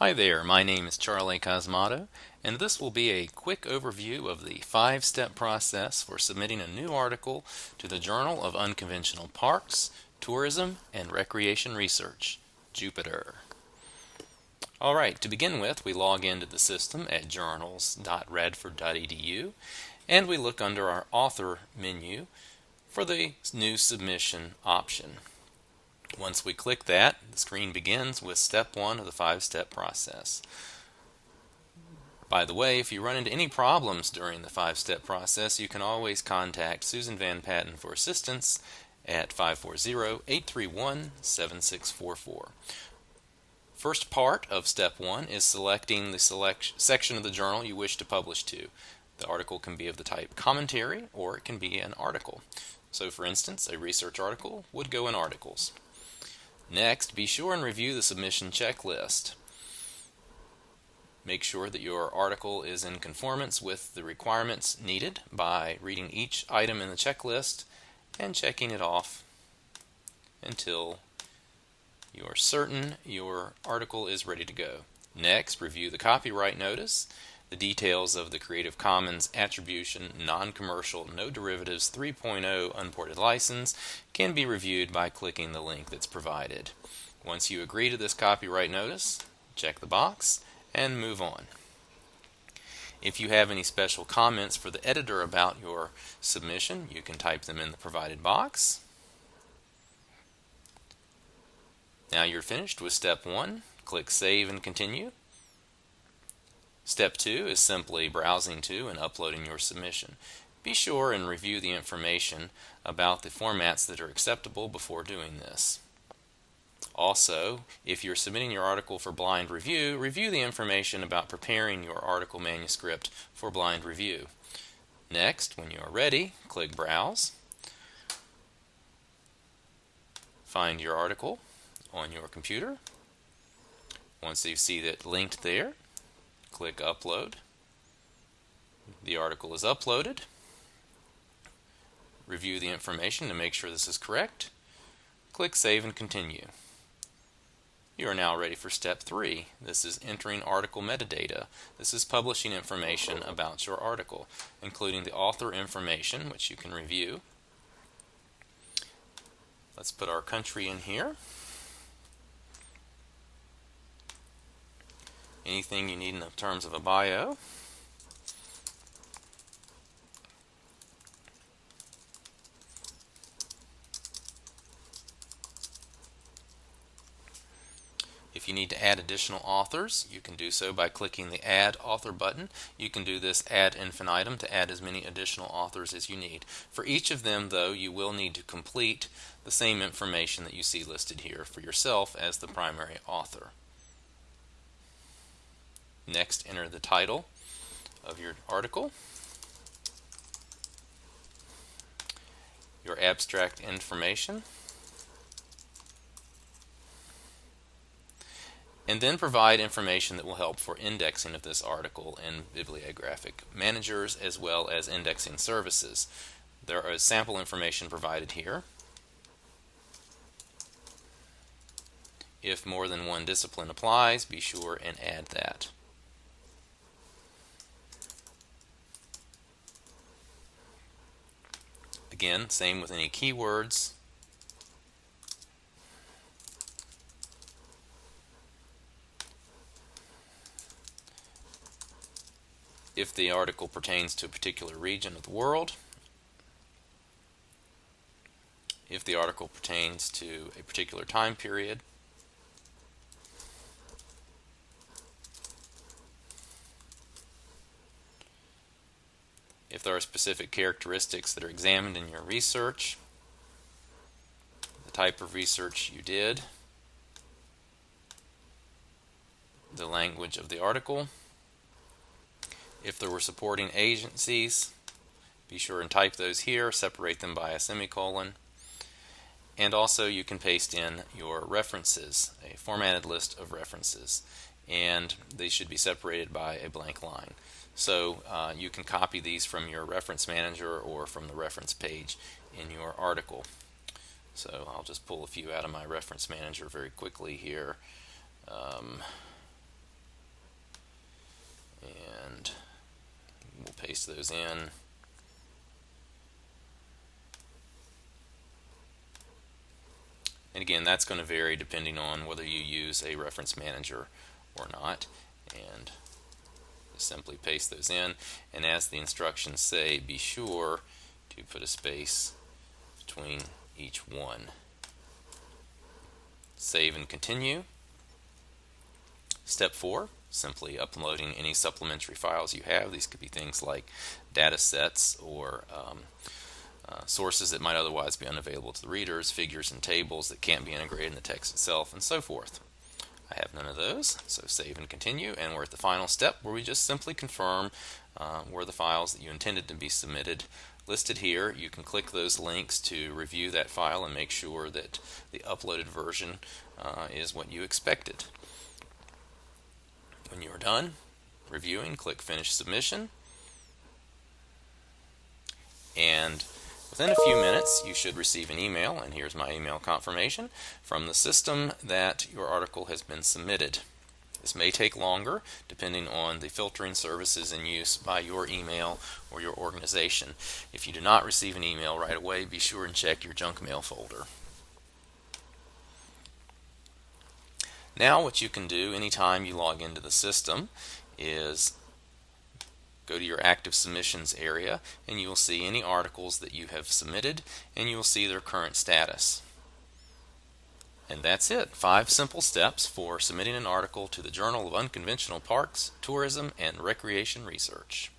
Hi there, my name is Charlie Cosmato, and this will be a quick overview of the 5-step process for submitting a new article to the Journal of Unconventional Parks, Tourism, and Recreation Research, JUPTTR. Alright, to begin with, we log into the system at journals.radford.edu, and we look under our Author menu for the New Submission option. Once we click that, the screen begins with step 1 of the 5-step process. By the way, if you run into any problems during the 5-step process, you can always contact Susan Van Patten for assistance at 540-831-7644. First part of step 1 is selecting the section of the journal you wish to publish to. The article can be of the type commentary, or it can be an article. So for instance, a research article would go in Articles. Next, be sure and review the submission checklist. Make sure that your article is in conformance with the requirements needed by reading each item in the checklist and checking it off until you are certain your article is ready to go. Next, review the copyright notice. The details of the Creative Commons Attribution Non-Commercial No Derivatives 3.0 Unported License can be reviewed by clicking the link that's provided. Once you agree to this copyright notice, check the box and move on. If you have any special comments for the editor about your submission, you can type them in the provided box. Now you're finished with step 1. Click Save and Continue. Step 2 is simply browsing to and uploading your submission. Be sure and review the information about the formats that are acceptable before doing this. Also, if you're submitting your article for blind review, review the information about preparing your article manuscript for blind review. Next, when you are ready, click Browse. Find your article on your computer. Once you see that linked there, click Upload. The article is uploaded. Review the information to make sure this is correct. Click Save and Continue. You are now ready for step 3. This is entering article metadata. This is publishing information about your article, including the author information, which you can review. Let's put our country in here. Anything you need in terms of a bio. If you need to add additional authors, you can do so by clicking the Add Author button. You can do this ad infinitum to add as many additional authors as you need. For each of them, though, you will need to complete the same information that you see listed here for yourself as the primary author. Next, enter the title of your article, your abstract information, and then provide information that will help for indexing of this article in bibliographic managers as well as indexing services. There is sample information provided here. If more than one discipline applies, be sure and add that. Again, same with any keywords. If the article pertains to a particular region of the world, if the article pertains to a particular time period, if there are specific characteristics that are examined in your research, the type of research you did, the language of the article. If there were supporting agencies, be sure and type those here, separate them by a semicolon. And also you can paste in your references, a formatted list of references, and they should be separated by a blank line. So you can copy these from your reference manager or from the reference page in your article. So I'll just pull a few out of my reference manager very quickly here. paste those in. And again, that's going to vary depending on whether you use a reference manager or not. And just simply paste those in. And as the instructions say, be sure to put a space between each one. Save and continue. Step 4, simply uploading any supplementary files you have. These could be things like data sets or sources that might otherwise be unavailable to the readers, figures and tables that can't be integrated in the text itself, and so forth. I have none of those, so save and continue, and we're at the final step where we just simply confirm where the files that you intended to be submitted listed here. You can click those links to review that file and make sure that the uploaded version is what you expected. When you are done reviewing, click Finish Submission, and within a few minutes you should receive an email, and here's my email confirmation, from the system that your article has been submitted. This may take longer depending on the filtering services in use by your email or your organization. If you do not receive an email right away, be sure and check your junk mail folder. Now what you can do anytime you log into the system is go to your active submissions area, and you will see any articles that you have submitted, and you will see their current status. And that's it. 5 simple steps for submitting an article to the Journal of Unconventional Parks, Tourism, and Recreation Research.